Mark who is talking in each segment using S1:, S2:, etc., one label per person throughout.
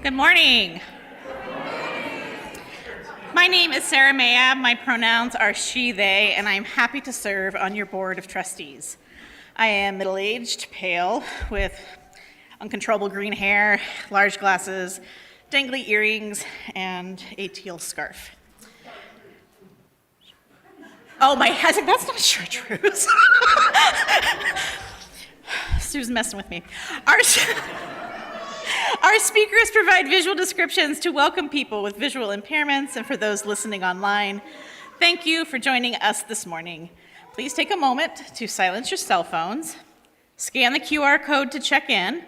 S1: Good morning. My name is Sarah Mayab. My pronouns are she, they, and I'm happy to serve on your board of trustees. I am middle-aged, pale, with uncontrollable green hair, large glasses, dangly earrings, and a teal scarf. Oh, I think that's not chartreuse. Sue's messing with me. Our speakers provide visual descriptions to welcome people with visual impairments and for those listening online. Thank you for joining us this morning. Please take a moment to silence your cell phones, scan the QR code to check in,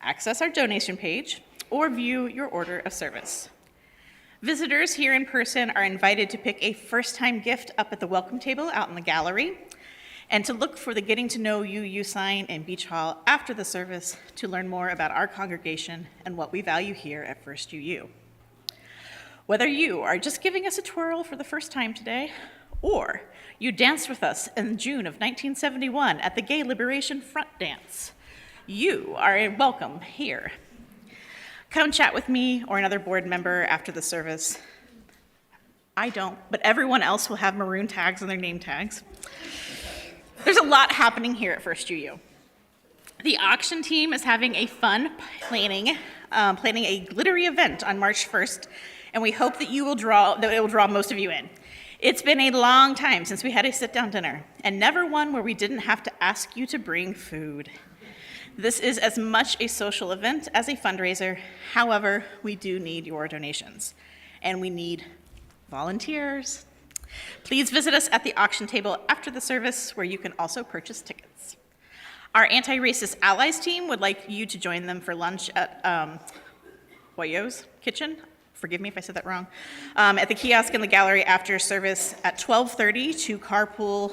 S1: access our donation page, or view your order of service. Visitors here in person are invited to pick a first-time gift up at the welcome table out in the gallery, and to look for the Getting to Know You sign in Beach Hall after the service to learn more about our congregation and what we value here at First UU. Whether you are just giving us a twirl for the first time today, or you danced with us in June of 1971 at the Gay Liberation Front Dance, you are welcome here. Come chat with me or another board member after the service. I don't, but everyone else will have maroon tags on their name tags. There's a lot happening here at First UU. The auction team is having a fun planning a glittery event on March 1st, and we hope that it will draw most of you in. It's been a long time since we had a sit-down dinner, and never one where we didn't have to ask you to bring food. This is as much a social event as a fundraiser. However, we do need your donations, and we need volunteers. Please visit us at the auction table after the service, where you can also purchase tickets. Our Anti-Racist Allies team would like you to join them for lunch at Hoyo's Kitchen. Forgive me if I said that wrong. At the kiosk in the gallery after service at 12:30 to carpool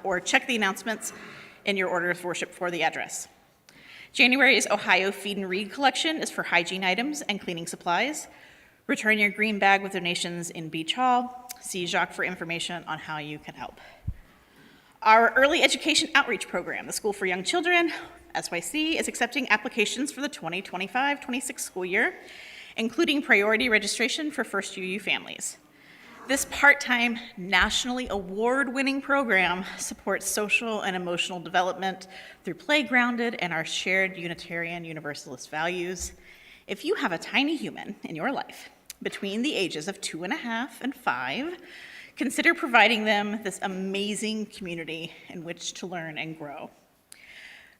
S1: or check the announcements in your order of worship for the address. January's Ohio Feed and Read collection is for hygiene items and cleaning supplies. Return your green bag with donations in Beach Hall. See Jacques for information on how you can help. Our early education outreach program, the School for Young Children, SYC, is accepting applications for the 2025-26 school year, including priority registration for First UU families. This part-time, nationally award-winning program supports social and emotional development through Playgrounded and our shared Unitarian Universalist values. If you have a tiny human in your life between the ages of 2.5 and 5, consider providing them this amazing community in which to learn and grow.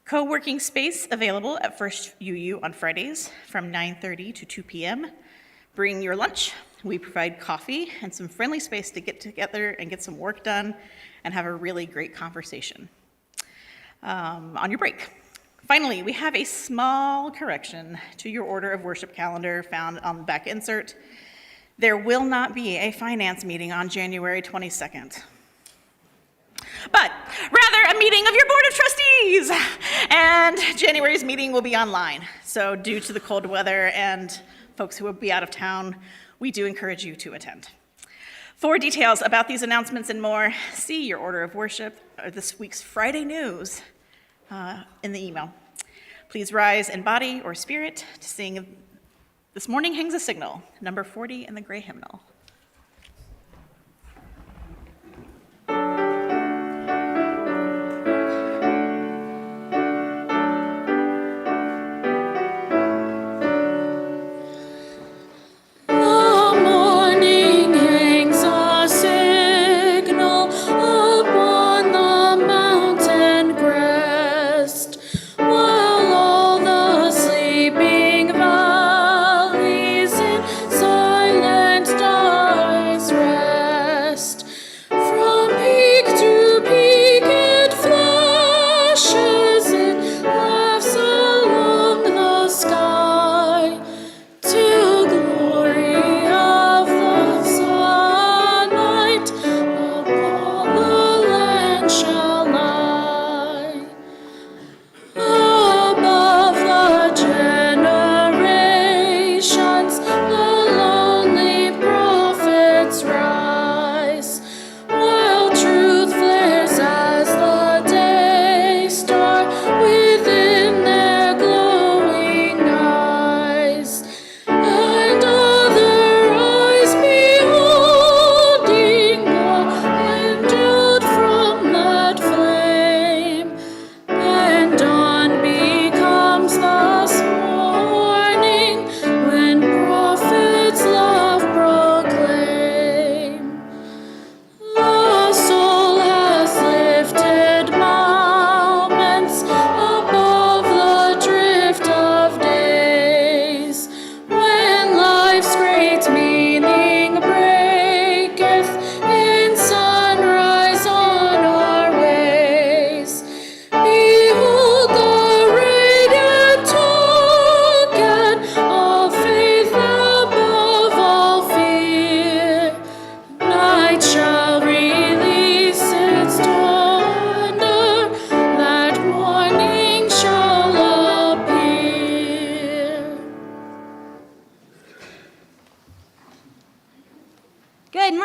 S1: Co-working space available at First UU on Fridays from 9:30 to 2 p.m. Bring your lunch. We provide coffee and some friendly space to get together and get some work done and have a really great conversation on your break. Finally, we have a small correction to your order of worship calendar found on the back insert. There will not be a finance meeting on January 22nd, but rather a meeting of your board of trustees. And January's meeting will be online. So due to the cold weather and folks who will be out of town, we do encourage you to attend. For details about these announcements and more, see your order of worship or this week's Friday news in the email. Please rise in body or spirit to sing This Morning Hangs a Signal, number 40 in the gray hymnal.
S2: Silent dark.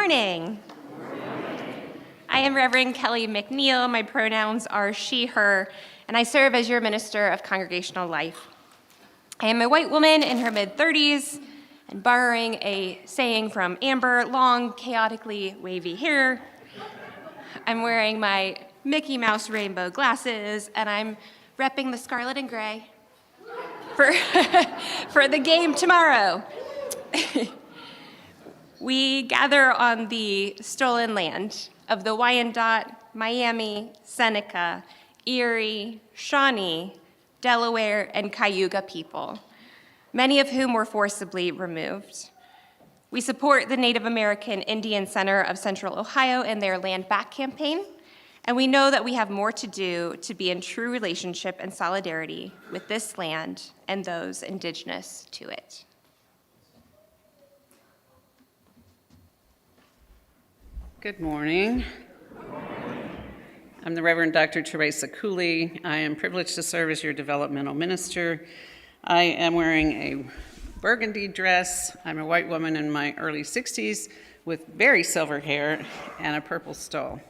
S2: morning. I am Reverend Kelly McNeil. My pronouns are she, her, and I serve as your minister of congregational life. I am a white woman in her mid-30s, and borrowing a saying from Amber, long, chaotically wavy hair. I'm wearing my Mickey Mouse rainbow glasses, and I'm repping the scarlet and gray for the game tomorrow. We gather on the stolen land of the Wyandotte, Miami, Seneca, Erie, Shawnee, Delaware, and Cayuga people, many of whom were forcibly removed. We support the Native American Indian Center of Central Ohio in their Land Back campaign, and we know that we have more to do to be in true relationship and solidarity with this land and those indigenous to it.
S3: Good morning. I'm the Reverend Dr. Terasa Cooley. I am privileged to serve as your developmental minister. I am wearing a burgundy dress. I'm a white woman in my early 60s with very silver hair and a purple stole.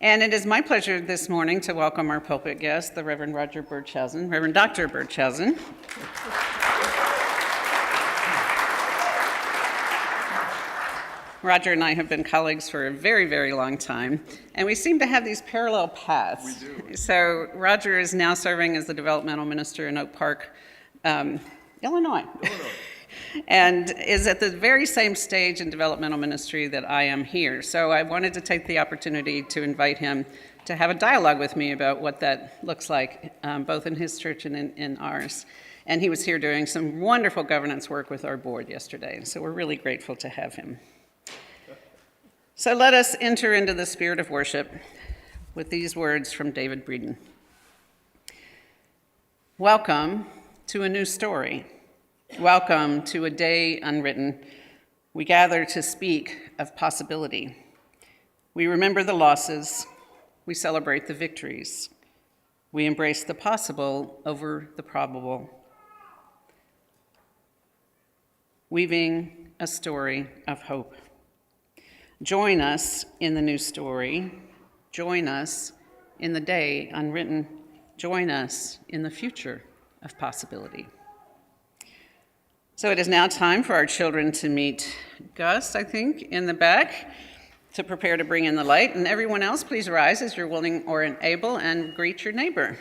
S3: And it is my pleasure this morning to welcome our pulpit guest, the Reverend Roger Bertschausen, Reverend Dr. Bertschausen. Roger and I have been colleagues for a very, very long time, and we seem to have these parallel paths. We do. So Roger is now serving as the developmental minister in Oak Park, Illinois. And is at the very same stage in developmental ministry that I am here. So I wanted to take the opportunity to invite him to have a dialogue with me about what that looks like, both in his church and in ours. And he was here doing some wonderful governance work with our board yesterday, so we're really grateful to have him. So let us enter into the spirit of worship with these words from David Breeden. Welcome to a new story. Welcome to a day unwritten. We gather to speak of possibility. We remember the losses. We celebrate the victories. We embrace the possible over the probable. Weaving a story of hope. Join us in the new story. Join us in the day unwritten. Join us in the future of possibility. So it is now time for our children to meet Gus, I think, in the back to prepare to bring in the light. And everyone else, please rise as you're willing or able and greet your neighbor.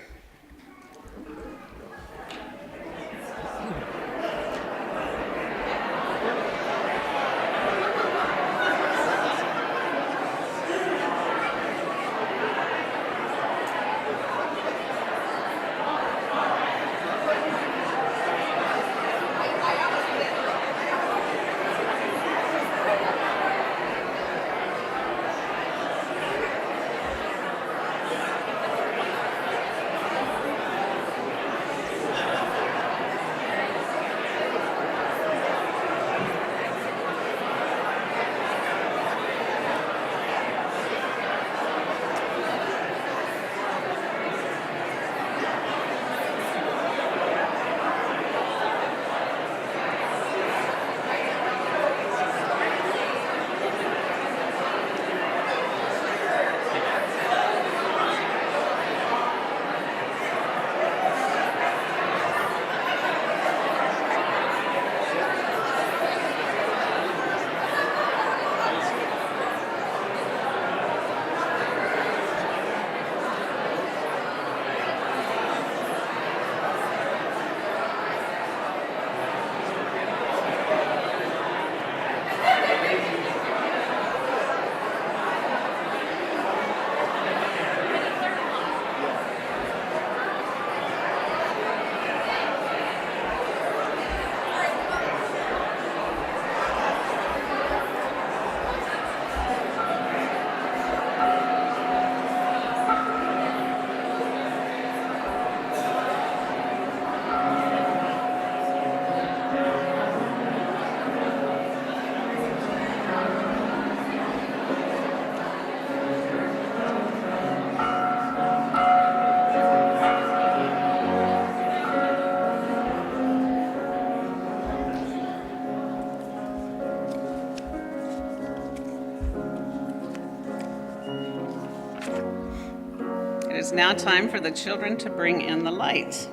S3: is now time for the children to bring in the light.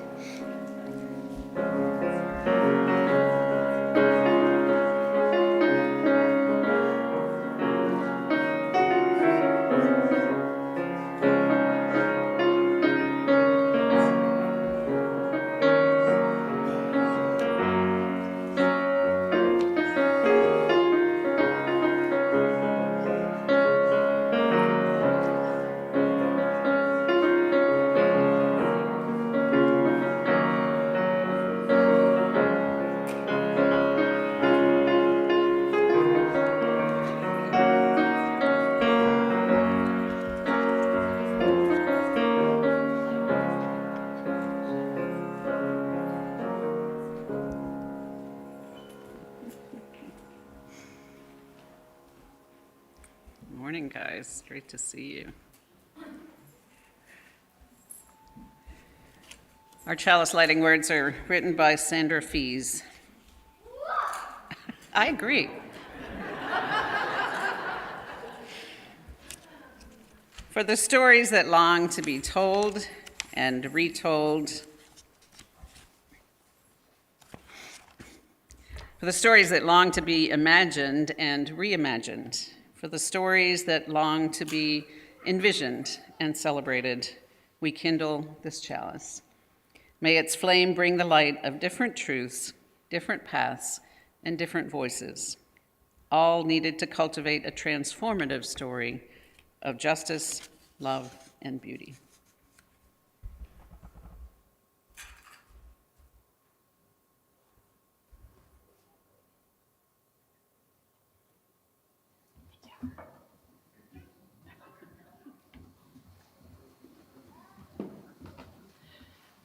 S3: Morning, guys. Great to see you. Our Chalice Lighting words are written by Sandra Fees. I agree. For the stories that long to be told and retold, for the stories that long to be imagined and reimagined, for the stories that long to be envisioned and celebrated, we kindle this chalice. May its flame bring the light of different truths, different paths, and different voices, all needed to cultivate a transformative story of justice, love, and beauty.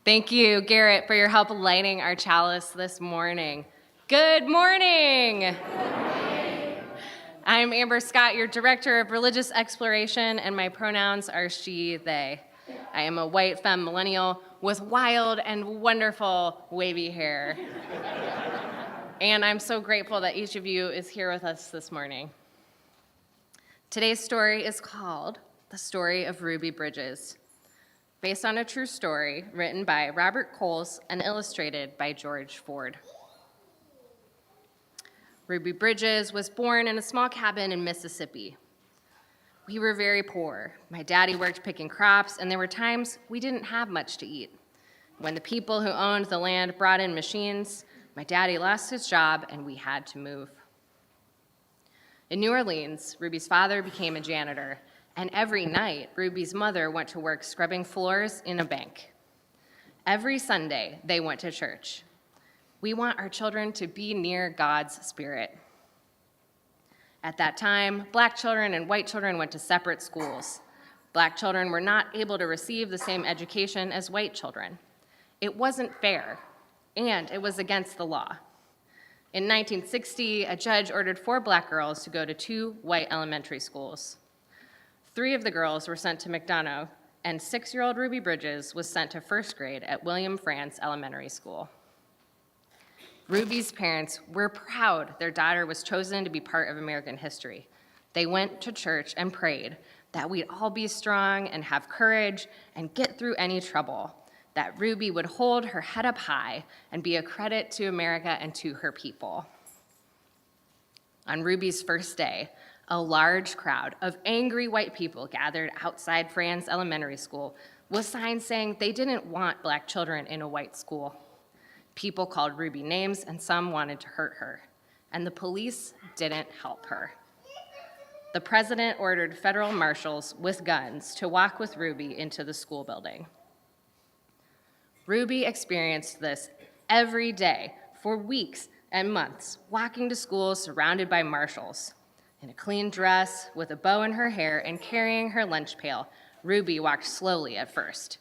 S2: Thank you, Garrett, for your help lighting our chalice this morning. Good morning. I'm Amber Scott, your Director of Religious Exploration, and my pronouns are she, they. I am a white femme millennial with wild and wonderful wavy hair. And I'm so grateful that each of you is here with us this morning. Today's story is called The Story of Ruby Bridges, based on a true story written by Robert Coles and illustrated by George Ford. Ruby Bridges was born in a small cabin in Mississippi. We were very poor. My daddy worked picking crops, and there were times we didn't have much to eat. When the people who owned the land brought in machines, my daddy lost his job, and we had to move. In New Orleans, Ruby's father became a janitor, and every night, Ruby's mother went to work scrubbing floors in a bank. Every Sunday, they went to church. We want our children to be near God's Spirit. At that time, black children and white children went to separate schools. Black children were not able to receive the same education as white children. It wasn't fair, and it was against the law. In 1960, a judge ordered 4 black girls to go to 2 white elementary schools. 3 of the girls were sent to McDonough, and 6-year-old Ruby Bridges was sent to 1st grade at William Frantz Elementary School. Ruby's parents were proud their daughter was chosen to be part of American history. They went to church and prayed that we'd all be strong and have courage and get through any trouble, that Ruby would hold her head up high and be a credit to America and to her people. On Ruby's first day, a large crowd of angry white people gathered outside Frantz Elementary School with signs saying they didn't want black children in a white school. People called Ruby names, and some wanted to hurt her, and the police didn't help her. The president ordered federal marshals with guns to walk with Ruby into the school building. Ruby experienced this every day for weeks and months, walking to school surrounded by marshals. In a clean dress, with a bow in her hair, and carrying her lunch pail, Ruby walked slowly at first.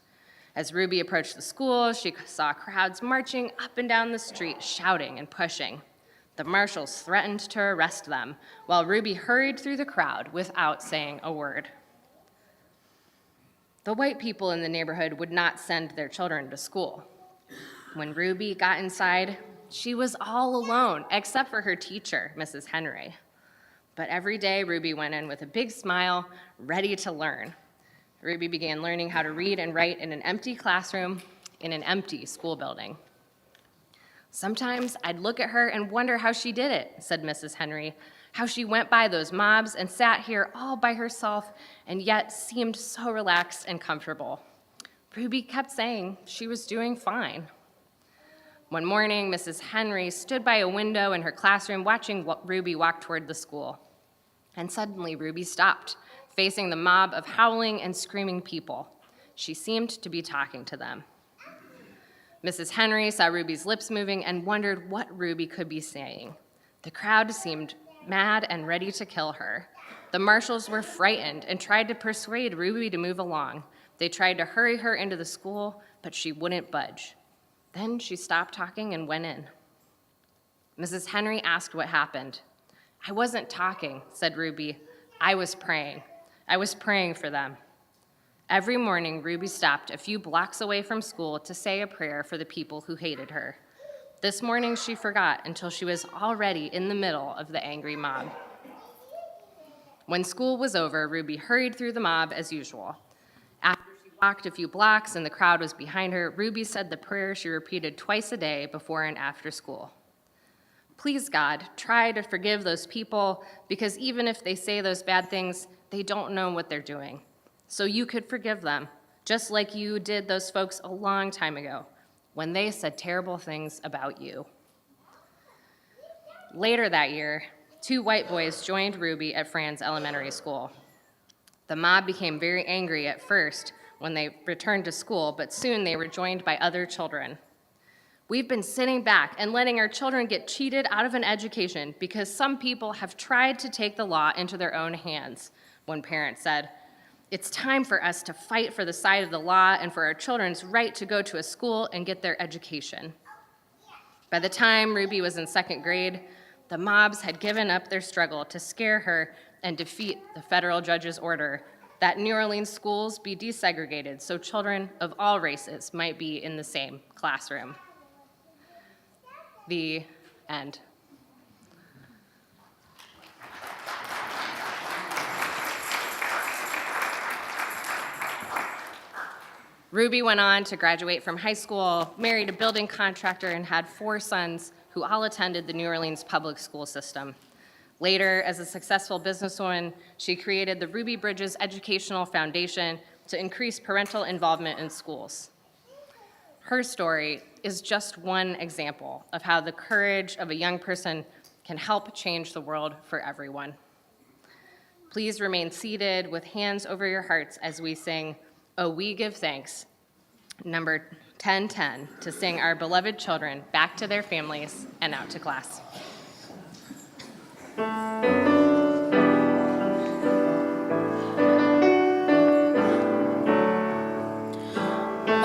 S2: As Ruby approached the school, she saw crowds marching up and down the street, shouting and pushing. The marshals threatened to arrest them, while Ruby hurried through the crowd without saying a word. The white people in the neighborhood would not send their children to school. When Ruby got inside, she was all alone, except for her teacher, Mrs. Henry. But every day, Ruby went in with a big smile, ready to learn. Ruby began learning how to read and write in an empty classroom in an empty school building. "Sometimes I'd look at her and wonder how she did it," said Mrs. Henry, "how she went by those mobs and sat here all by herself and yet seemed so relaxed and comfortable." Ruby kept saying she was doing fine. One morning, Mrs. Henry stood by a window in her classroom watching Ruby walk toward the school. And suddenly, Ruby stopped, facing the mob of howling and screaming people. She seemed to be talking to them. Mrs. Henry saw Ruby's lips moving and wondered what Ruby could be saying. The crowd seemed mad and ready to kill her. The marshals were frightened and tried to persuade Ruby to move along. They tried to hurry her into the school, but she wouldn't budge. Then she stopped talking and went in. Mrs. Henry asked what happened. "I wasn't talking," said Ruby. "I was praying. I was praying for them." Every morning, Ruby stopped a few blocks away from school to say a prayer for the people who hated her. This morning, she forgot until she was already in the middle of the angry mob. When school was over, Ruby hurried through the mob as usual. After she walked a few blocks and the crowd was behind her, Ruby said the prayer she repeated twice a day before and after school. "Please, God, try to forgive those people, because even if they say those bad things, they don't know what they're doing. So you could forgive them, just like you did those folks a long time ago, when they said terrible things about you." Later that year, 2 white boys joined Ruby at Franz Elementary School. The mob became very angry at first when they returned to school, but soon they were joined by other children. "We've been sitting back and letting our children get cheated out of an education because some people have tried to take the law into their own hands," one parent said. "It's time for us to fight for the side of the law and for our children's right to go to a school and get their education." By the time Ruby was in 2nd grade, the mobs had given up their struggle to scare her and defeat the federal judge's order that New Orleans schools be desegregated so children of all races might be in the same classroom. The end. Ruby went on to graduate from high school, married a building contractor, and had 4 sons who all attended the New Orleans public school system. Later, as a successful businesswoman, she created the Ruby Bridges Educational Foundation to increase parental involvement in schools. Her story is just one example of how the courage of a young person can help change the world for everyone. Please remain seated with hands over your hearts as we sing "Oh, We Give Thanks," number 1010, to sing our beloved children back to their families and out to class.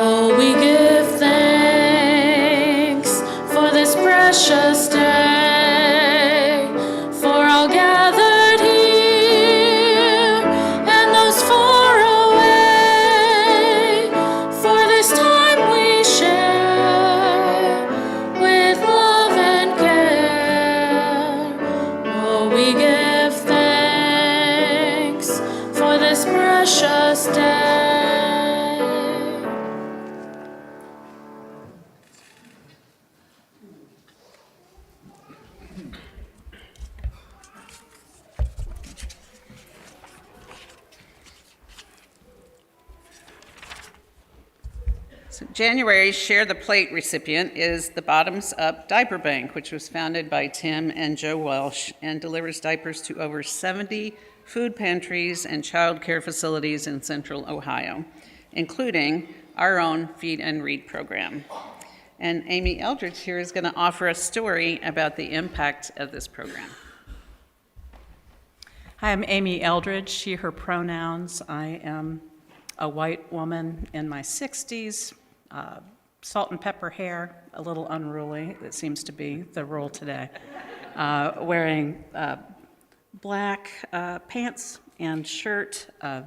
S4: Oh, we give thanks for this precious day, for all gathered here and those far away, for this time we share with love and care. Oh, we give thanks for this precious day.
S3: So January's Share the Plate recipient is the Bottoms Up Diaper Bank, which was founded by Tim and Joe Welsh and delivers diapers to over 70 food pantries and child care facilities in central Ohio, including our own Feed and Read program. And Amy Eldridge here is going to offer a story about the impact of this program.
S5: Hi, I'm Amy Eldridge, she, her pronouns. I am a white woman in my 60s, salt and pepper hair, a little unruly, that seems to be the rule today, wearing black pants and shirt, a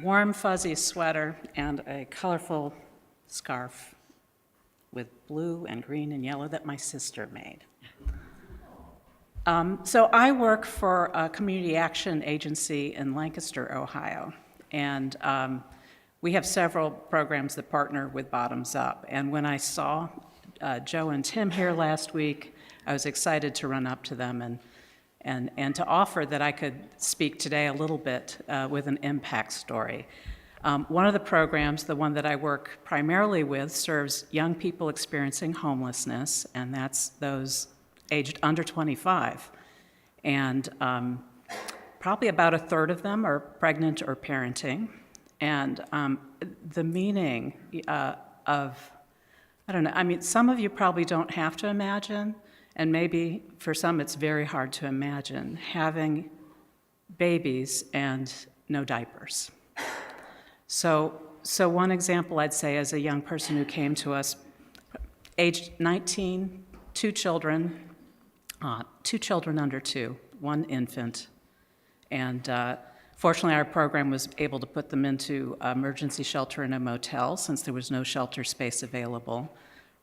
S5: warm fuzzy sweater, and a colorful scarf with blue and green and yellow that my sister made. So I work for a community action agency in Lancaster, Ohio, And we have several programs that partner with Bottoms Up. And when I saw Joe and Tim here last week, I was excited to run up to them and to offer that I could speak today a little bit with an impact story. One of the programs, the one that I work primarily with, serves young people experiencing homelessness, and that's those aged under 25. And probably about a third of them are pregnant or parenting. And the meaning of, I don't know, I mean, some of you probably don't have to imagine, and maybe for some it's very hard to imagine, having babies and no diapers. So one example I'd say as a young person who came to us, aged 19, two children under 2, one infant, and fortunately our program was able to put them into emergency shelter in a motel since there was no shelter space available.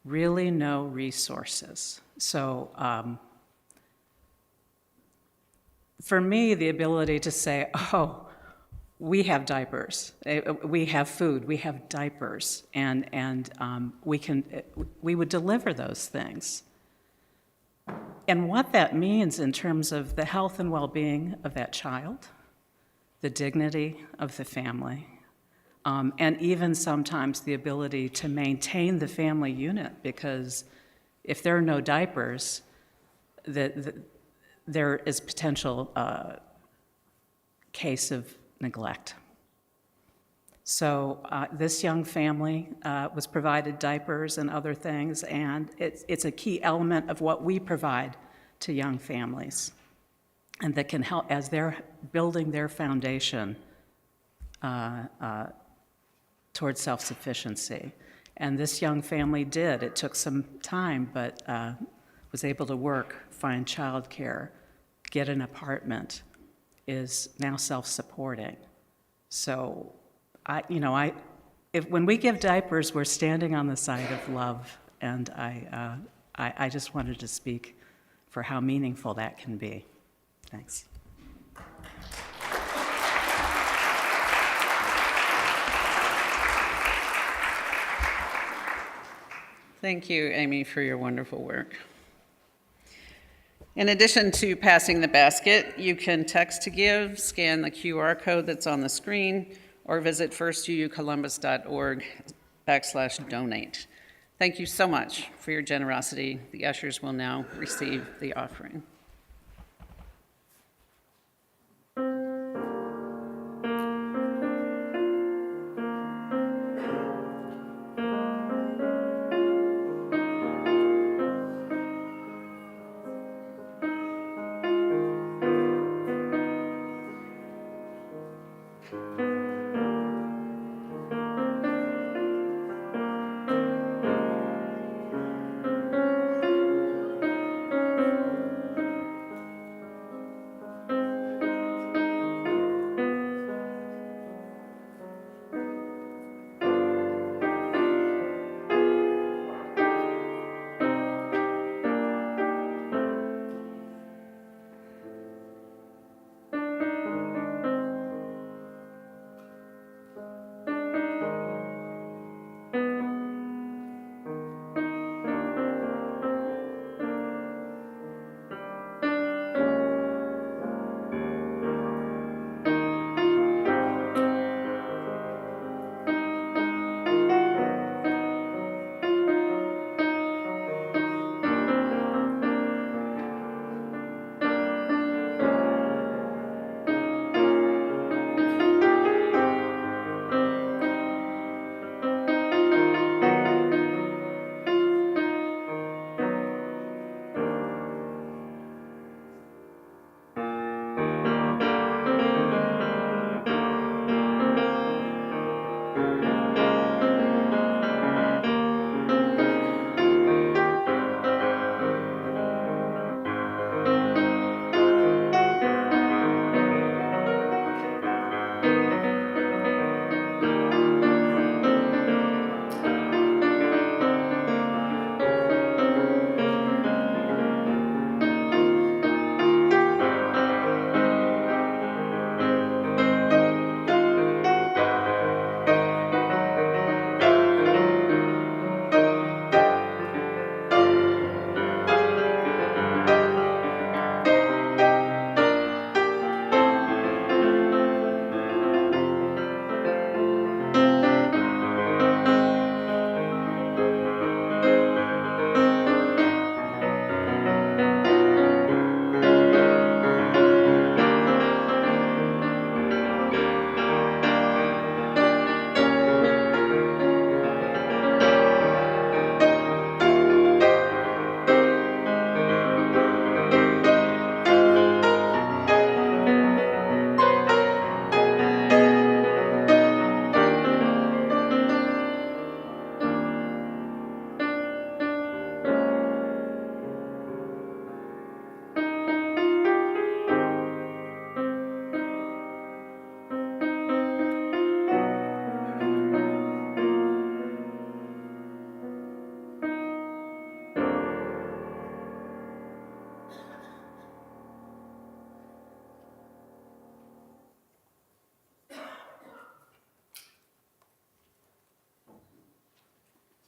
S5: Really no resources. So for me, the ability to say, oh, we have diapers, we have food, we have diapers, and we would deliver those things. And what that means in terms of the health and well-being of that child, the dignity of the family, and even sometimes the ability to maintain the family unit, because if there are no diapers, there is potential case of neglect. So this young family was provided diapers and other things, and it's a key element of what we provide to young families, and that can help as they're building their foundation towards self-sufficiency. And this young family did. It took some time, but was able to work, find childcare, get an apartment, is now self-supporting. So, when we give diapers, we're standing on the side of love, and I just wanted to speak for how meaningful that can be. Thanks.
S3: Thank you, Amy, for your wonderful work. In addition to passing the basket, you can text to give, scan the QR code that's on the screen, or visit firstucolumbus.org/donate. Thank you so much for your generosity. The ushers will now receive the offering.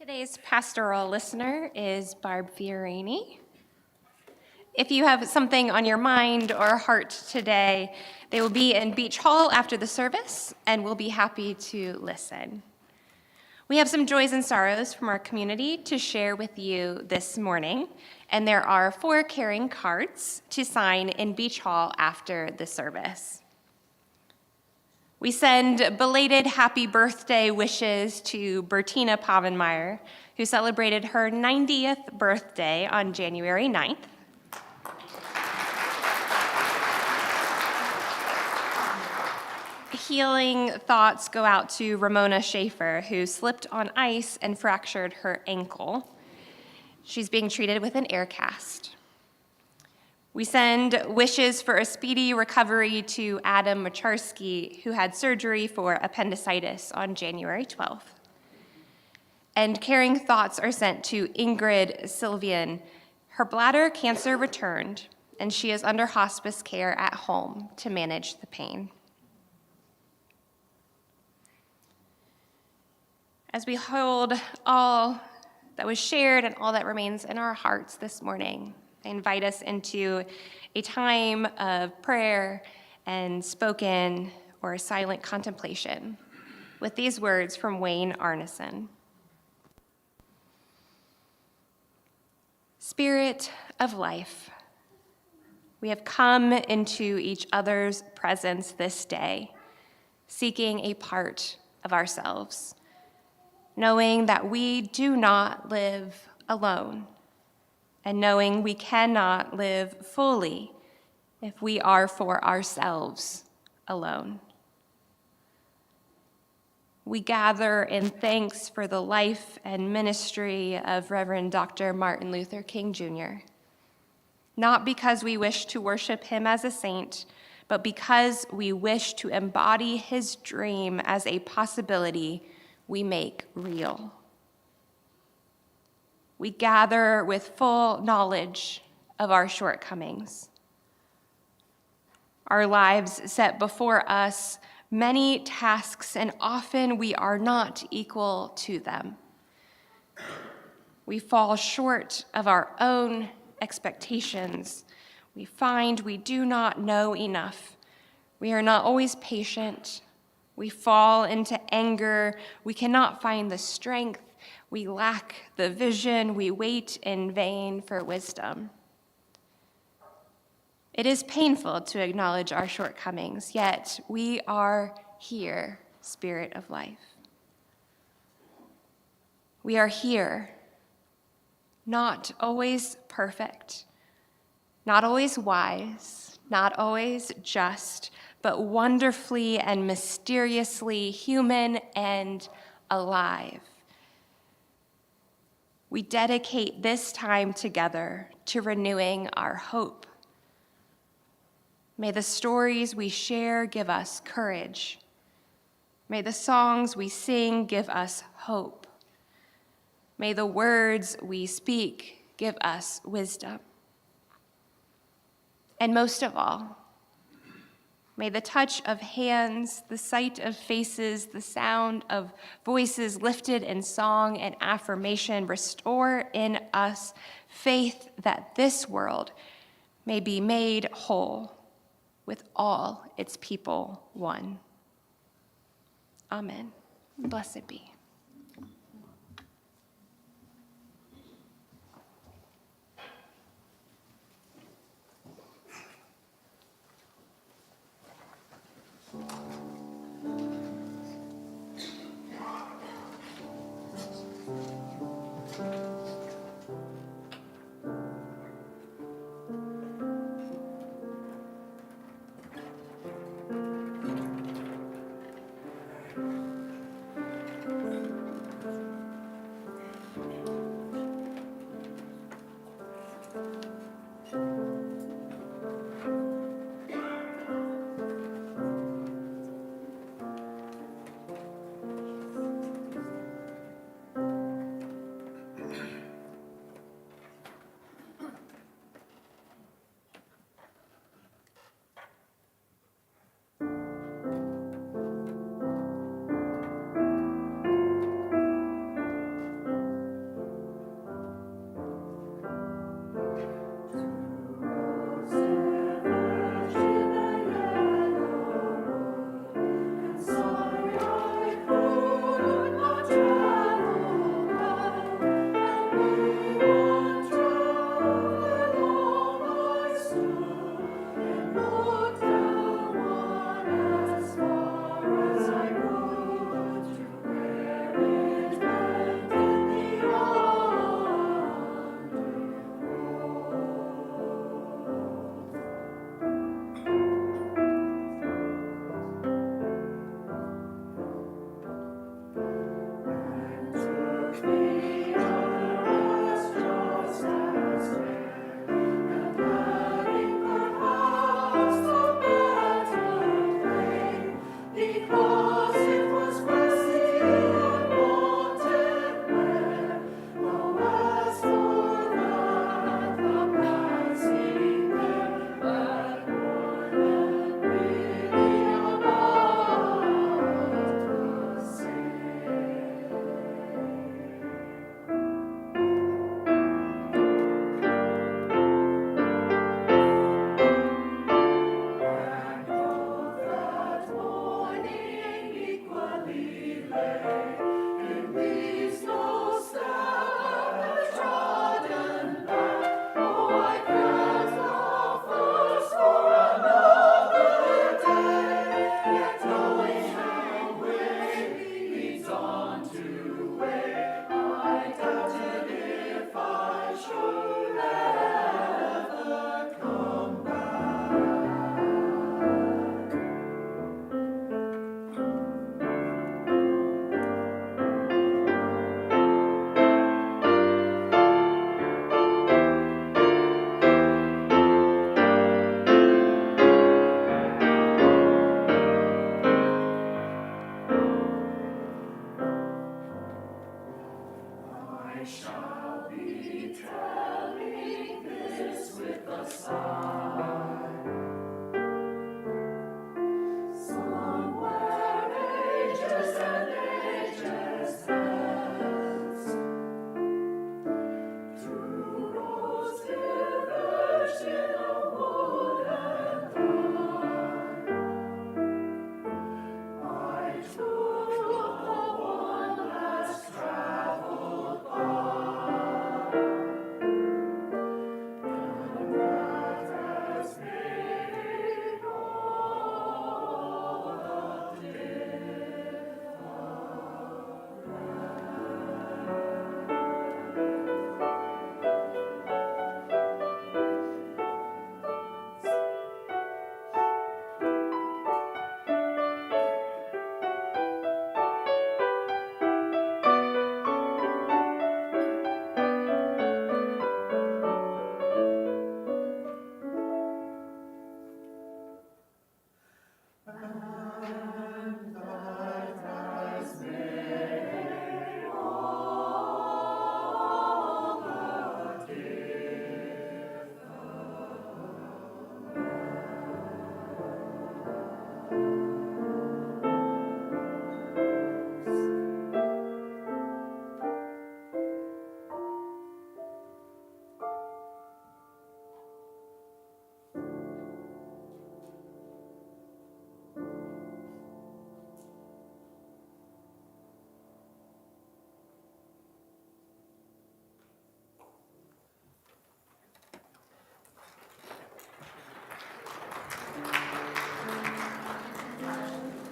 S2: Today's pastoral listener is Barb Fiorini. If you have something on your mind or heart today, they will be in Beach Hall after the service, and we'll be happy to listen. We have some joys and sorrows from our community to share with you this morning, and there are 4 caring cards to sign in Beach Hall after the service. We send belated happy birthday wishes to Bertina Pavenmeyer, who celebrated her 90th birthday on January 9th. Healing thoughts go out to Ramona Schaefer, who slipped on ice and fractured her ankle. She's being treated with an air cast. We send wishes for a speedy recovery to Adam Macharski, who had surgery for appendicitis on January 12th. And caring thoughts are sent to Ingrid Sylvian. Her bladder cancer returned, and she is under hospice care at home to manage the pain. As we hold all that was shared and all that remains in our hearts this morning, I invite us into a time of prayer and spoken or silent contemplation with these words from Wayne Arneson. Spirit of life, we have come into each other's presence this day, seeking a part of ourselves, knowing that we do not live alone, and knowing we cannot live fully if we are for ourselves alone. We gather in thanks for the life and ministry of Reverend Dr. Martin Luther King Jr., not because we wish to worship him as a saint, but because we wish to embody his dream as a possibility we make real. We gather with full knowledge of our shortcomings. Our lives set before us many tasks, and often we are not equal to them. We fall short of our own expectations. We find we do not know enough. We are not always patient. We fall into anger. We cannot find the strength. We lack the vision. We wait in vain for wisdom. It is painful to acknowledge our shortcomings, yet we are here, Spirit of life. We are here, not always perfect, not always wise, not always just, but wonderfully and mysteriously human and alive. We dedicate this time together to renewing our hope. May the stories we share give us courage. May the songs we sing give us hope. May the words we speak give us wisdom. And most of all, may the touch of hands, the sight of faces, the sound of voices lifted in song and affirmation restore in us faith that this world may be made whole with all its people one. Amen. Blessed be.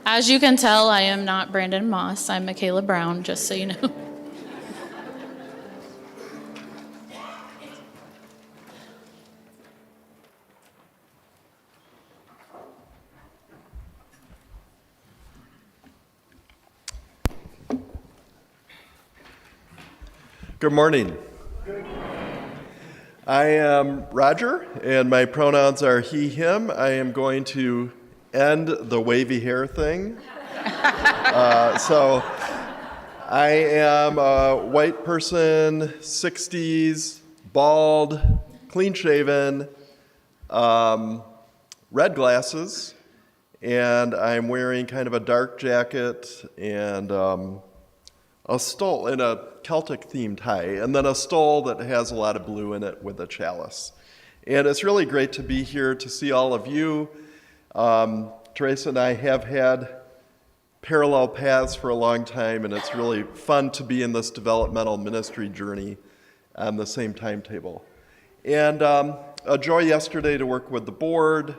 S4: As you can tell, I am not Brandon Moss. I'm Michaela Brown, just so you know.
S6: Good morning. I am Roger, and my pronouns are he, him. I am going to end the wavy hair thing. So I am a white person, 60s, bald, clean-shaven, red glasses, and I'm wearing kind of a dark jacket and a stole and a Celtic-themed tie, and then a stole that has a lot of blue in it with a chalice. And it's really great to be here to see all of you. Teresa and I have had parallel paths for a long time, and it's really fun to be in this developmental ministry journey on the same timetable. And a joy yesterday to work with the board.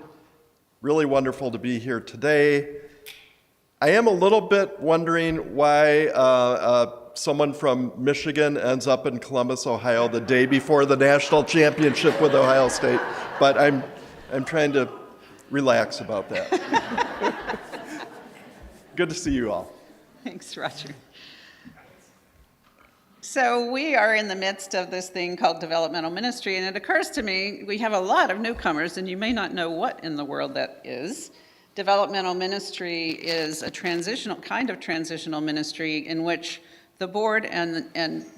S6: Really wonderful to be here today. I am a little bit wondering why someone from Michigan ends up in Columbus, Ohio, the day before the national championship with Ohio State, but I'm trying to relax about that. Good to see you all.
S3: Thanks, Roger. So we are in the midst of this thing called developmental ministry, and it occurs to me we have a lot of newcomers, and you may not know what in the world that is. Developmental ministry is a kind of transitional ministry in which the board and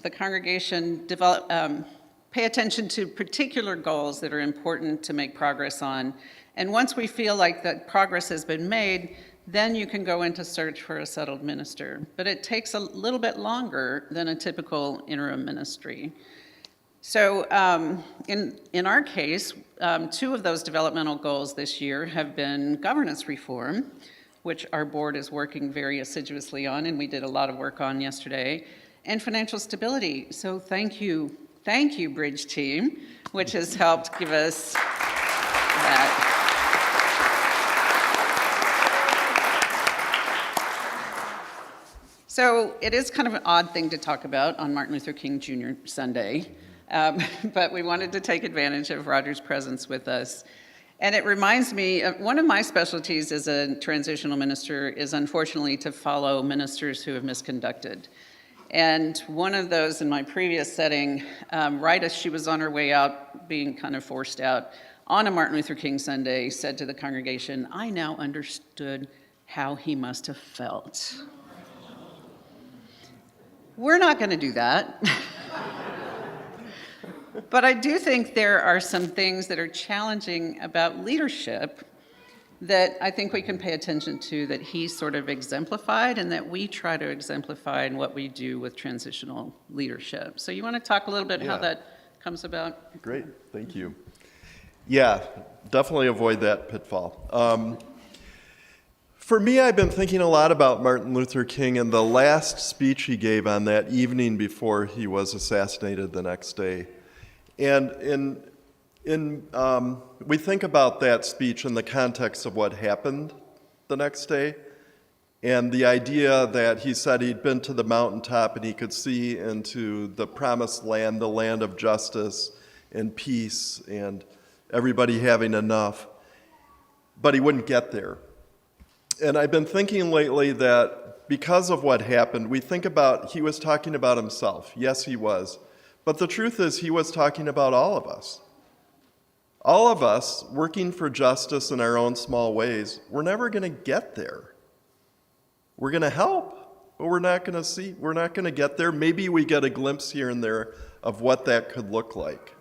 S3: the congregation pay attention to particular goals that are important to make progress on. And once we feel like that progress has been made, then you can go into search for a settled minister. But it takes a little bit longer than a typical interim ministry. So in our case, two of those developmental goals this year have been governance reform, which our board is working very assiduously on, and we did a lot of work on yesterday, and financial stability. So thank you, Bridge Team, which has helped give us that. So it is kind of an odd thing to talk about on Martin Luther King Jr. Sunday, but we wanted to take advantage of Roger's presence with us. And it reminds me, one of my specialties as a transitional minister is unfortunately to follow ministers who have misconducted. And one of those in my previous setting, right as she was on her way out, being kind of forced out, on a Martin Luther King Sunday, said to the congregation, "I now understood how he must have felt." We're not going to do that. But I do think there are some things that are challenging about leadership that I think we can pay attention to, that he sort of exemplified and that we try to exemplify in what we do with transitional leadership. So you want to talk a little bit how
S6: Yeah.
S3: that comes about?
S6: Great, thank you. Yeah, definitely avoid that pitfall. For me, I've been thinking a lot about Martin Luther King and the last speech he gave on that evening before he was assassinated the next day. And we think about that speech in the context of what happened the next day, and the idea that he said he'd been to the mountaintop and he could see into the promised land, the land of justice and peace and everybody having enough, but he wouldn't get there. And I've been thinking lately that because of what happened, we think about, he was talking about himself. Yes, he was. But the truth is, he was talking about all of us. All of us working for justice in our own small ways, we're never going to get there. We're going to help, but we're not going to get there. Maybe we get a glimpse here and there of what that could look like.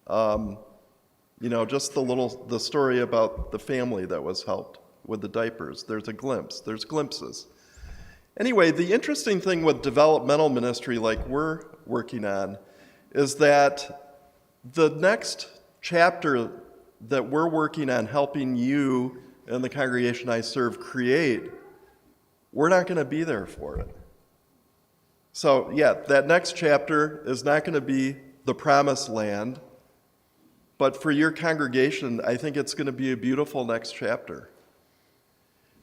S6: Just the story about the family that was helped with the diapers. There's a glimpse. There's glimpses. Anyway, the interesting thing with developmental ministry like we're working on is that the next chapter that we're working on helping you and the congregation I serve create, we're not going to be there for it. So yeah, that next chapter is not going to be the promised land, but for your congregation, I think it's going to be a beautiful next chapter.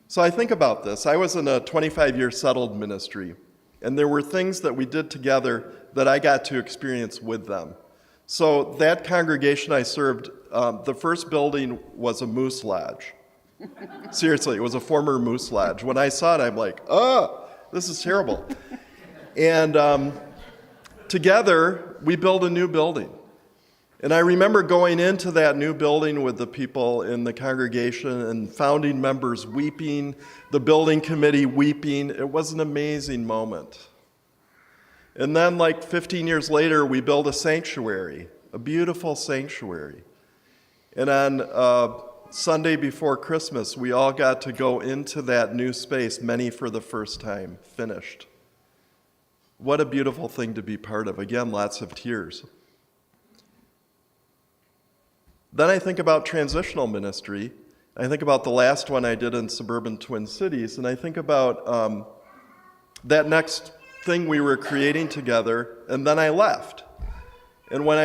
S6: So I think about this. I was in a 25-year settled ministry, and there were things that we did together that I got to experience with them. So that congregation I served, the first building was a moose lodge. Seriously, it was a former moose lodge. When I saw it, I'm like, oh, this is terrible. And together, we built a new building. And I remember going into that new building with the people in the congregation and founding members weeping, the building committee weeping. It was an amazing moment. And then like 15 years later, we built a sanctuary, a beautiful sanctuary. And on Sunday before Christmas, we all got to go into that new space, many for the first time, finished. What a beautiful thing to be part of. Again, lots of tears. Then I think about transitional ministry. I think about the last one I did in suburban Twin Cities, and I think about that next thing we were creating together, and then I left. And when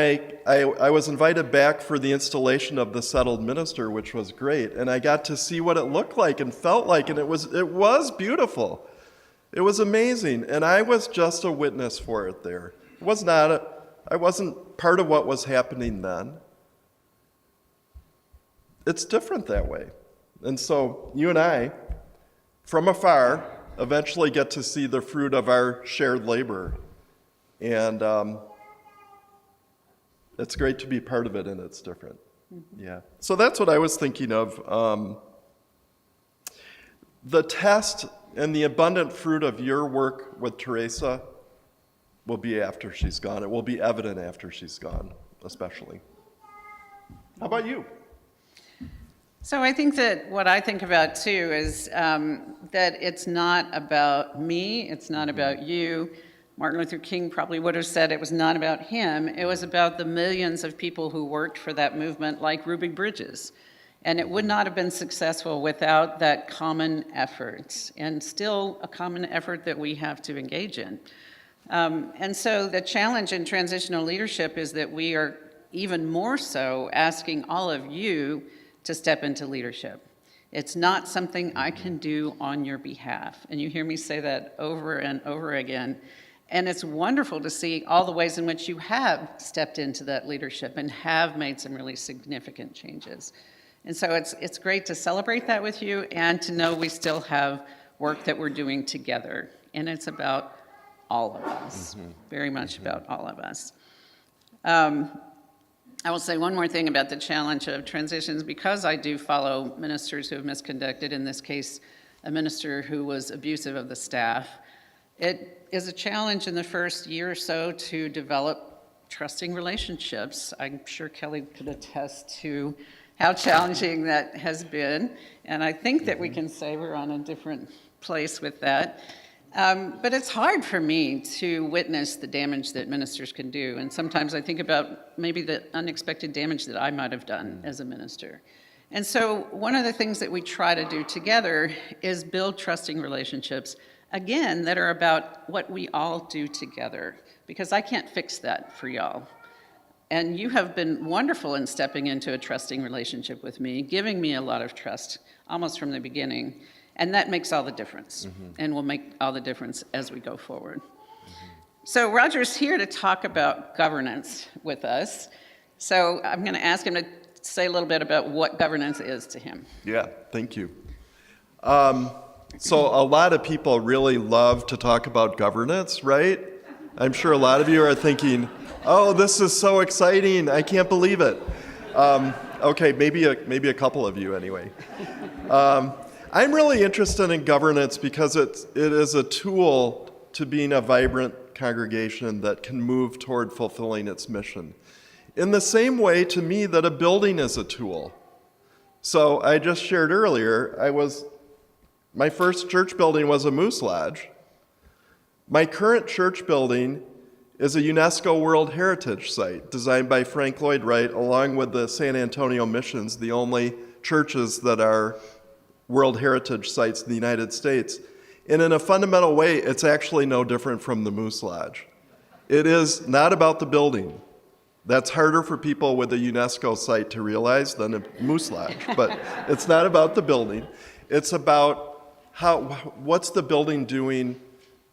S6: I was invited back for the installation of the settled minister, which was great, and I got to see what it looked like and felt like, and it was beautiful. It was amazing, and I was just a witness for it there. I wasn't part of what was happening then. It's different that way. And so you and I, from afar, eventually get to see the fruit of our shared labor. And it's great to be part of it, and it's different. Yeah. So that's what I was thinking of. The test and the abundant fruit of your work with Terasa will be after she's gone. It will be evident after she's gone, especially. How about you?
S3: So I think that what I think about too is that it's not about me, it's not about you. Martin Luther King probably would have said it was not about him, it was about the millions of people who worked for that movement like Ruby Bridges. And it would not have been successful without that common effort, and still a common effort that we have to engage in. And so the challenge in transitional leadership is that we are even more so asking all of you to step into leadership. It's not something I can do on your behalf. And you hear me say that over and over again. And it's wonderful to see all the ways in which you have stepped into that leadership and have made some really significant changes. And so it's great to celebrate that with you and to know we still have work that we're doing together. And it's about all of us, very much about all of us. I will say one more thing about the challenge of transitions, because I do follow ministers who have misconducted, in this case, a minister who was abusive of the staff. It is a challenge in the first year or so to develop trusting relationships. I'm sure Kelly could attest to how challenging that has been, and I think that we can say we're on a different place with that. But it's hard for me to witness the damage that ministers can do, and sometimes I think about maybe the unexpected damage that I might have done as a minister. And so one of the things that we try to do together is build trusting relationships, again, that are about what we all do together, because I can't fix that for y'all. And you have been wonderful in stepping into a trusting relationship with me, giving me a lot of trust almost from the beginning. And that makes all the difference, and will make all the difference as we go forward. So Roger's here to talk about governance with us. So I'm going to ask him to say a little bit about what governance is to him.
S6: Yeah, thank you. So a lot of people really love to talk about governance, right? I'm sure a lot of you are thinking, oh, this is so exciting, I can't believe it. Okay, maybe a couple of you anyway. I'm really interested in governance because it is a tool to being a vibrant congregation that can move toward fulfilling its mission. In the same way, to me, that a building is a tool. So I just shared earlier, my first church building was a moose lodge. My current church building is a UNESCO World Heritage Site designed by Frank Lloyd Wright, along with the San Antonio Missions, the only churches that are World Heritage Sites in the United States. And in a fundamental way, it's actually no different from the Moose Lodge. It is not about the building. That's harder for people with a UNESCO site to realize than a Moose Lodge, but it's not about the building. It's about what's the building doing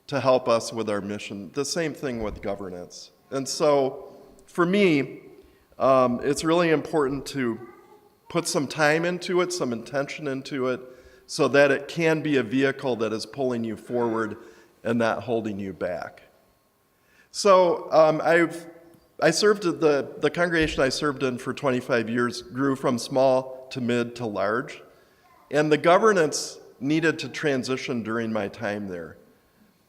S6: to help us with our mission. The same thing with governance. And so for me, it's really important to put some time into it, some intention into it, so that it can be a vehicle that is pulling you forward and not holding you back. So I served at the congregation I served in for 25 years grew from small to mid to large, and the governance needed to transition during my time there.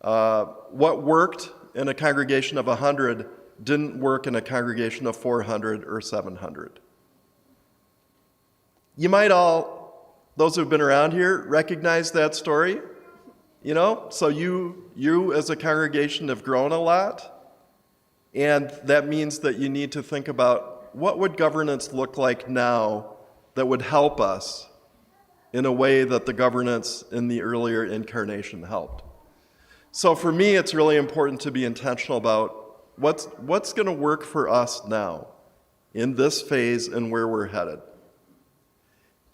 S6: What worked in a congregation of 100 didn't work in a congregation of 400 or 700. You might all, those who've been around here, recognize that story, you know? So you as a congregation have grown a lot, and that means that you need to think about what would governance look like now that would help us in a way that the governance in the earlier incarnation helped. So for me, it's really important to be intentional about what's going to work for us now in this phase and where we're headed.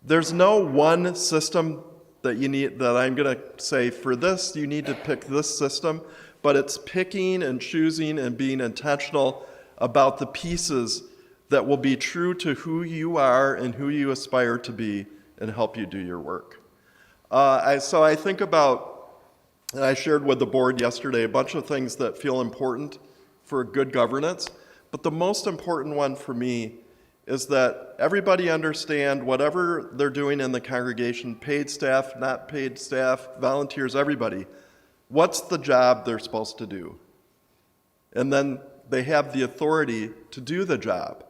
S6: There's no one system that you need, that I'm going to say, for this, you need to pick this system, but it's picking and choosing and being intentional about the pieces that will be true to who you are and who you aspire to be and help you do your work. So I think about, and I shared with the board yesterday, a bunch of things that feel important for good governance, but the most important one for me is that everybody understand whatever they're doing in the congregation, paid staff, not paid staff, volunteers, everybody, what's the job they're supposed to do? And then they have the authority to do the job.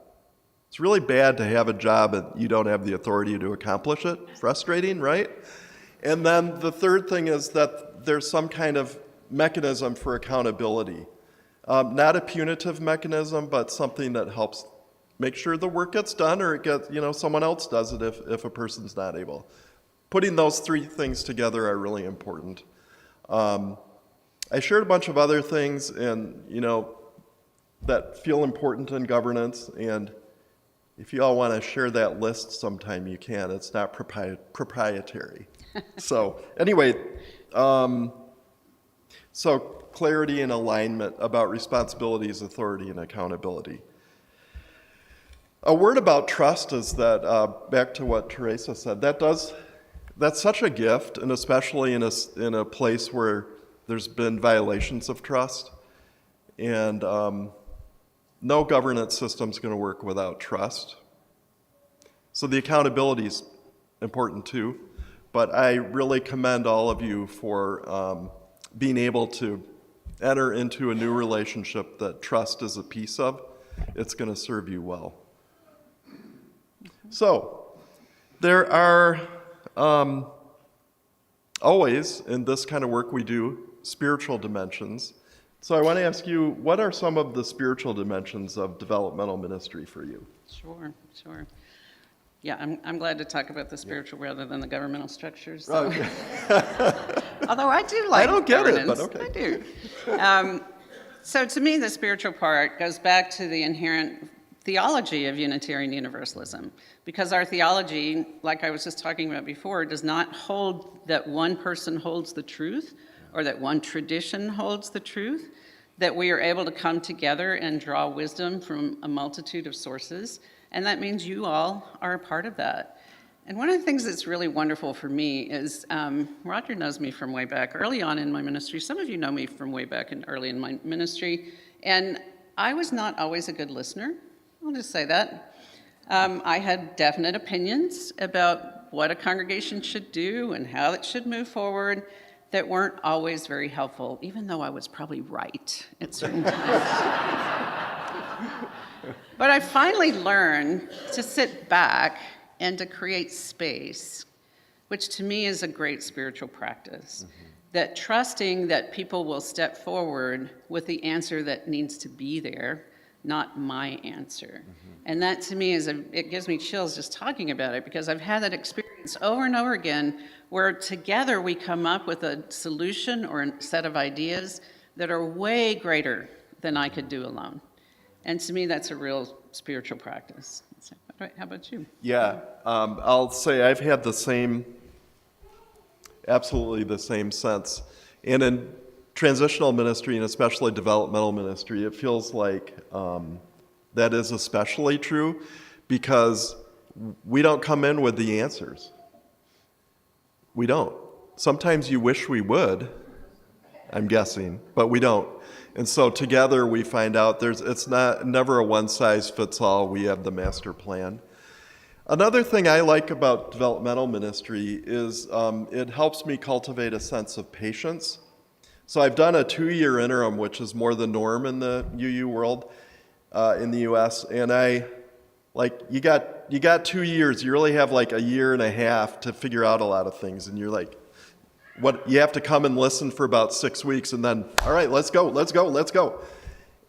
S6: It's really bad to have a job and you don't have the authority to accomplish it. Frustrating, right? And then the third thing is that there's some kind of mechanism for accountability. Not a punitive mechanism, but something that helps make sure the work gets done, or it gets, someone else does it if a person's not able. Putting those three things together are really important. I shared a bunch of other things and, that feel important in governance, and if you all want to share that list sometime, you can. It's not proprietary. So anyway, so clarity and alignment about responsibilities, authority, and accountability. A word about trust is that, back to what Terasa said, that's such a gift, and especially in a place where there's been violations of trust. And no governance system's going to work without trust. So the accountability is important too, but I really commend all of you for being able to enter into a new relationship that trust is a piece of, it's going to serve you well. So, there are always, in this kind of work we do, spiritual dimensions. So I want to ask you, what are some of the spiritual dimensions of developmental ministry for you?
S3: Sure. Yeah, I'm glad to talk about the spiritual rather than the governmental structures. So.
S6: Okay.
S3: Although I do like
S6: I don't get it,
S3: governance.
S6: but okay.
S3: I do. So to me, the spiritual part goes back to the inherent theology of Unitarian Universalism, because our theology, like I was just talking about before, does not hold that one person holds the truth or that one tradition holds the truth, that we are able to come together and draw wisdom from a multitude of sources, and that means you all are a part of that. And one of the things that's really wonderful for me is, Roger knows me from way back early on in my ministry. Some of you know me from way back early in my ministry, and I was not always a good listener. I'll just say that. I had definite opinions about what a congregation should do and how it should move forward that weren't always very helpful, even though I was probably right at certain times. But I finally learned to sit back and to create space, which to me is a great spiritual practice. That trusting that people will step forward with the answer that needs to be there, not my answer. And that to me it gives me chills just talking about it, because I've had that experience over and over again where together we come up with a solution or a set of ideas that are way greater than I could do alone. And to me, that's a real spiritual practice. So, how about you?
S6: Yeah, I'll say I've had absolutely the same sense. And in transitional ministry, and especially developmental ministry, it feels like that is especially true, because we don't come in with the answers. We don't. Sometimes you wish we would, I'm guessing, but we don't. And so together we find out it's never a one-size-fits-all. We have the master plan. Another thing I like about developmental ministry is it helps me cultivate a sense of patience. So I've done a 2-year interim, which is more the norm in the UU world in the U.S. And you got 2 years. You really have like a year and a half to figure out a lot of things. And you're like, you have to come and listen for about 6 weeks, and then, all right, let's go.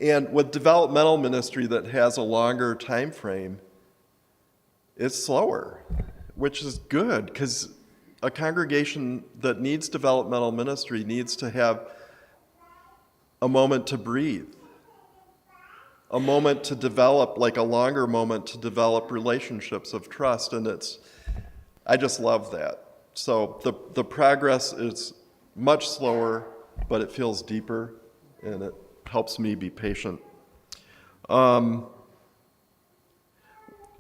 S6: And with developmental ministry that has a longer time frame, it's slower, which is good, because a congregation that needs developmental ministry needs to have a moment to breathe, a moment to develop, like a longer moment to develop relationships of trust, and I just love that. So the progress is much slower, but it feels deeper, and it helps me be patient. One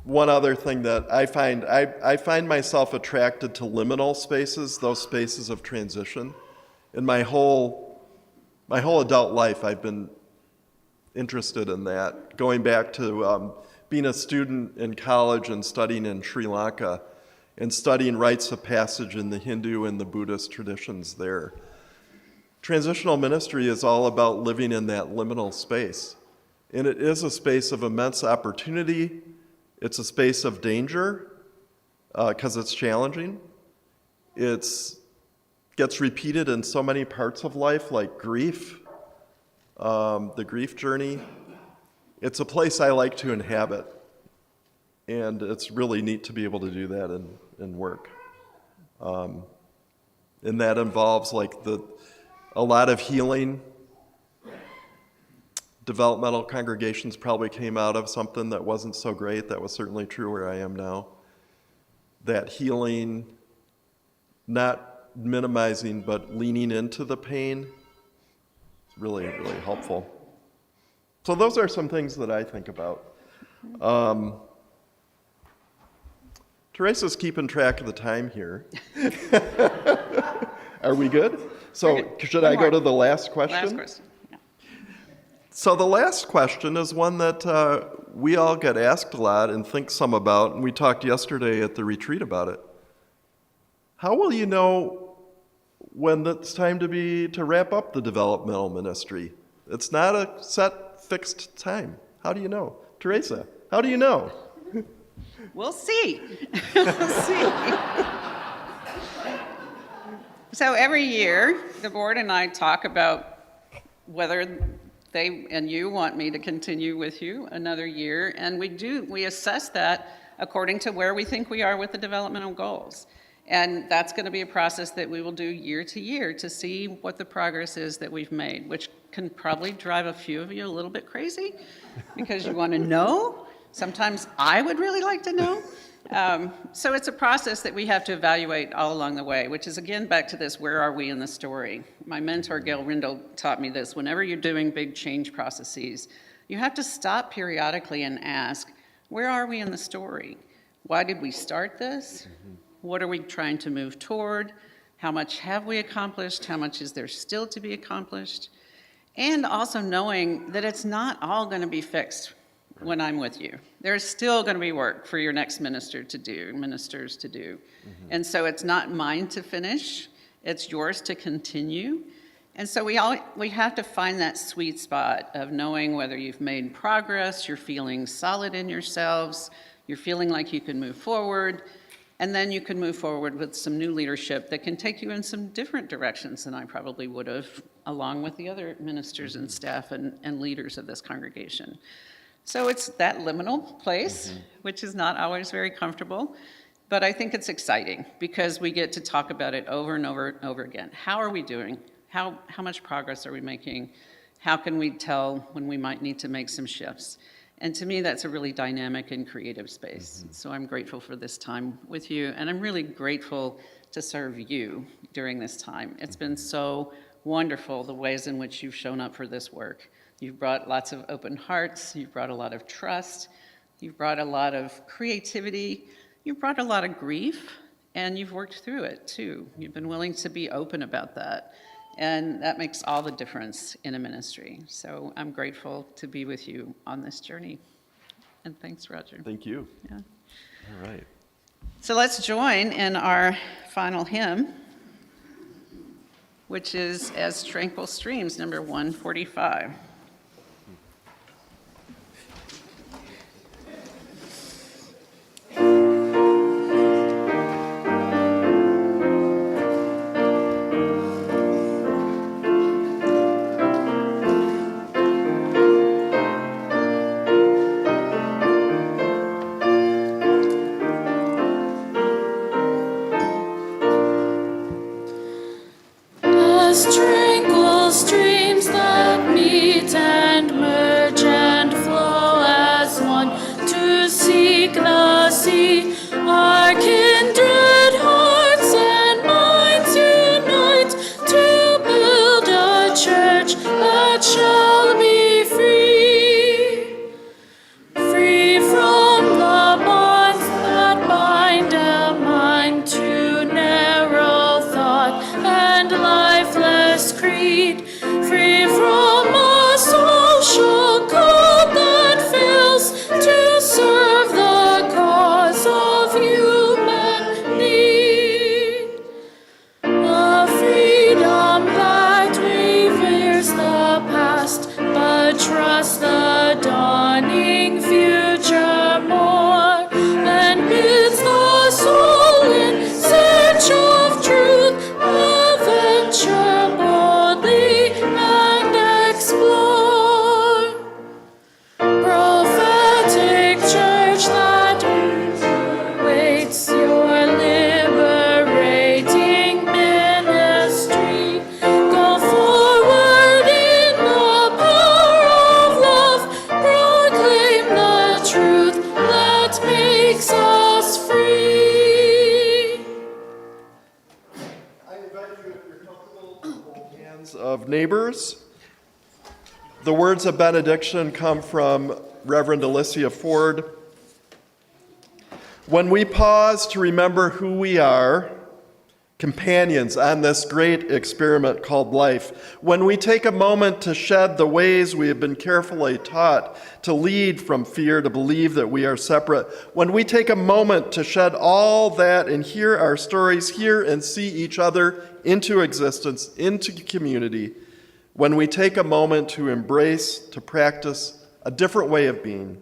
S6: other thing that I find myself attracted to liminal spaces, those spaces of transition. In my whole adult life, I've been interested in that. Going back to being a student in college and studying in Sri Lanka, and studying rites of passage in the Hindu and the Buddhist traditions there. Transitional ministry is all about living in that liminal space. And it is a space of immense opportunity. It's a space of danger, because it's challenging. It gets repeated in so many parts of life, like grief, the grief journey. It's a place I like to inhabit. And it's really neat to be able to do that in work. And that involves a lot of healing. Developmental congregations probably came out of something that wasn't so great. That was certainly true where I am now. That healing, not minimizing, but leaning into the pain, is really, really helpful. So those are some things that I think about. Teresa's keeping track of the time here. Are we good? So should I go to the last question?
S3: Last question. Yeah.
S6: So the last question is one that we all get asked a lot and think some about, and we talked yesterday at the retreat about it. How will you know when it's time to wrap up the developmental ministry? It's not a set, fixed time. How do you know? Teresa, how do you know?
S3: We'll see. We'll see. So every year, the board and I talk about whether they and you want me to continue with you another year, and we assess that according to where we think we are with the developmental goals. And that's going to be a process that we will do year to year to see what the progress is that we've made, which can probably drive a few of you a little bit crazy because you want to know. Sometimes I would really like to know. So it's a process that we have to evaluate all along the way, which is, again, back to this, where are we in the story? My mentor, Gail Rindle, taught me this. Whenever you're doing big change processes, you have to stop periodically and ask, where are we in the story? Why did we start this? What are we trying to move toward? How much have we accomplished? How much is there still to be accomplished? And also knowing that it's not all going to be fixed when I'm with you. There's still going to be work for your next ministers to do. And so it's not mine to finish, it's yours to continue. And so we have to find that sweet spot of knowing whether you've made progress, you're feeling solid in yourselves, you're feeling like you can move forward, and then you can move forward with some new leadership that can take you in some different directions than I probably would have, along with the other ministers and staff and leaders of this congregation. So it's that liminal place, which is not always very comfortable, but I think it's exciting because we get to talk about it over and over and over again. How are we doing? How much progress are we making? How can we tell when we might need to make some shifts? And to me, that's a really dynamic and creative space. So I'm grateful for this time with you, and I'm really grateful to serve you during this time. It's been so wonderful, the ways in which you've shown up for this work. You've brought lots of open hearts, you've brought a lot of trust, you've brought a lot of creativity, you've brought a lot of grief, and you've worked through it too. You've been willing to be open about that. And that makes all the difference in a ministry. So I'm grateful to be with you on this journey. And thanks, Roger.
S6: Thank you.
S3: Yeah.
S6: All right.
S3: So let's join in our final hymn, which is As Tranquil Streams, number 145.
S4: As tranquil streams that meet and merge and flow as one to seek the sea, our kindred hearts and minds unite to build a church that shall be free, free from the bonds that bind a mind to narrow thought and lifeless creed, free from a social code that fails to serve the cause of human need. A freedom that reveres the past, but trusts the dawning future more, and bids the soul in search of truth adventure boldly and explore. Prophetic church that waits your liberating ministry, go forward in the power of love, proclaim the truth that makes us free.
S6: I invite you, if you're comfortable, to hold hands of neighbors. The words of benediction come from Reverend Alicia Ford. When we pause to remember who we are, companions on this great experiment called life, when we take a moment to shed the ways we have been carefully taught to lead from fear to believe that we are separate, when we take a moment to shed all that and hear our stories, hear and see each other into existence, into community, when we take a moment to embrace, to practice a different way of being.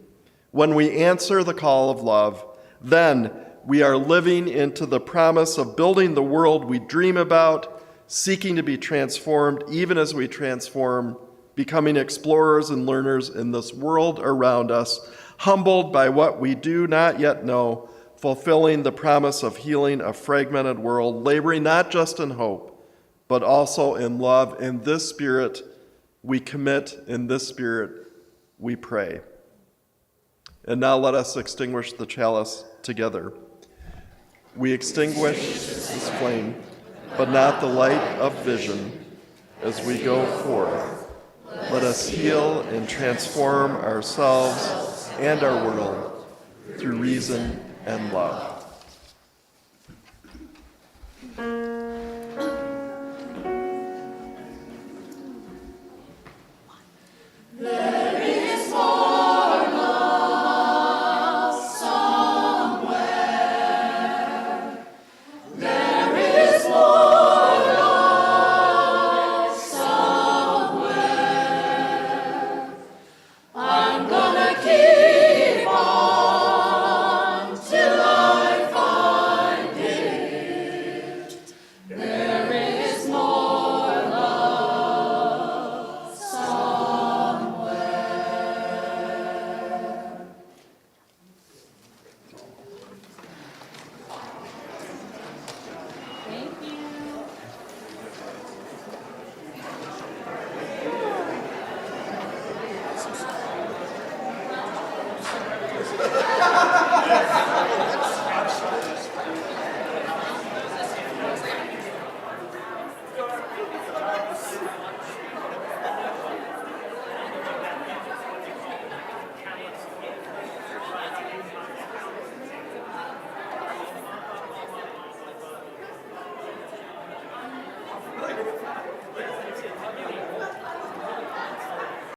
S6: When we answer the call of love, then we are living into the promise of building the world we dream about, seeking to be transformed even as we transform, becoming explorers and learners in this world around us, humbled by what we do not yet know, fulfilling the promise of healing a fragmented world, laboring not just in hope, but also in love. In this spirit we commit, in this spirit we pray. And now let us extinguish the chalice together. We extinguish this flame, but not the light of vision. As we go forth, let us heal and transform ourselves and our world through reason and love.